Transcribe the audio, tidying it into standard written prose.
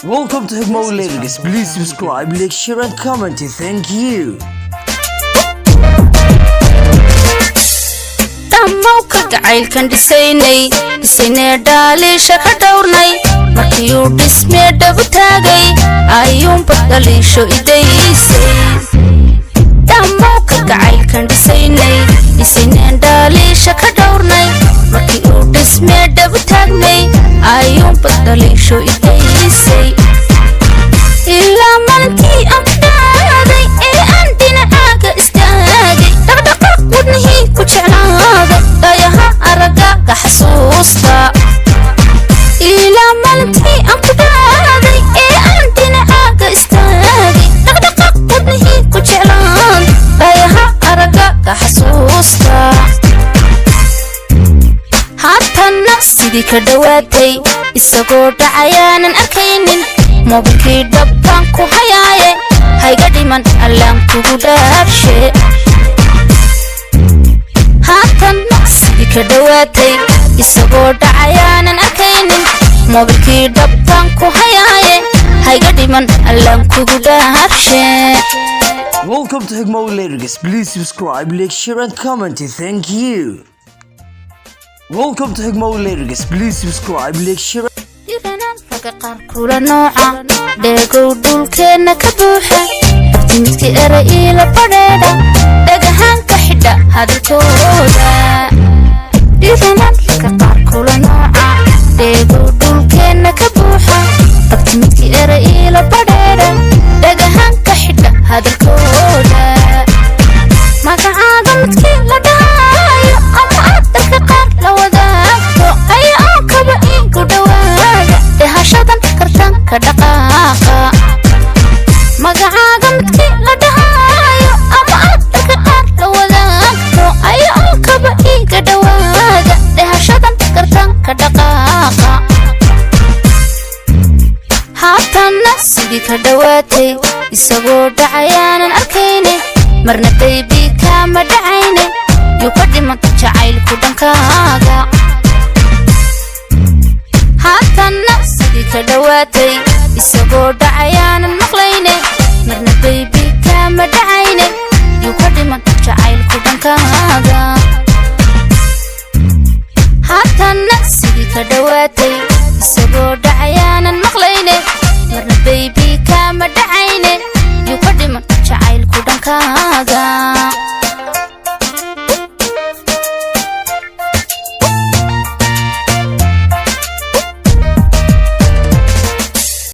Welcome to Haygu Lyrics. Please subscribe, like, share and comment. Thank you. Tamauka jacaylkan dhisaynay dhaaliisha ka dhowrnay markii uu dhismee dhabu taagay ayuunba dhaliisho idaysay Tamauka jacaylkan dhisaynay dhaaliisha ka dhowrnay markii uu dhismee dhabu taagay ayuunba dhaliisho idaysay ilaa maalintii aan dhaaday ee aan dhinacaaga istaagay dhaqdhaqaaq wadnihii ku jeclaaday dhayaha aragaaga xasuusta ilaa maalintii aan ku dhaaday ee aan dhinacaaga istaagay dhaqdhaqaaq wadnihii ku jeclaaday dhayaha aragaaga xasuusta haatana sidii ka dhawaatay isagoo dhacayaanan arkaynin mobilkii dhabbaan ku hayaaye hayga dhiman allaan kugu dhaarshee haatana sidii ka dhawaatay isagoo dhacayaanan arkaynin mobilkii dhabbaan ku hayaaye hayga dhiman allaan kugu dhaarshee Welcome to Haygu Lyrics. Please subscribe, like, share and comment. Thank you. Welcome to Haygu Lyrics. Please subscribe, like, share. qaar kula nooca dheegow dhulkeena ka buuxa timidkii eray ila badheedha dhagahaan ka xidha hadalkooda dhiiranaan ragga qaar kula nooca dheegow dhulkeena ka buuxa timidkii eray ila badheedha dhagahaan ka xidha hadalkooda magacaaga midkii la dhaayo ama aad dadka qaar la wadaagto ayaa kaba iigu dhawaada dehashadan kartanka dhaqaaqa magacaaga midkii la dhahaayo ama aad dadka qaar la wadaagto ayaa kaba iiga dhawaada dehashadan kartanka dhaqaaqa haatana sidii ka dhawaatay isagoo dhacayaanan arkayne marna baybi kama dhacayne yuu ka dhiman jacaylku dhankaaga haatana sidii ka dhawaatay isagoo dhacayaanan maqlayne marna baybi kama dhacayne yuu ka dhiman jacaylku dhankaaga haatana sidii ka dhawaatay isagoo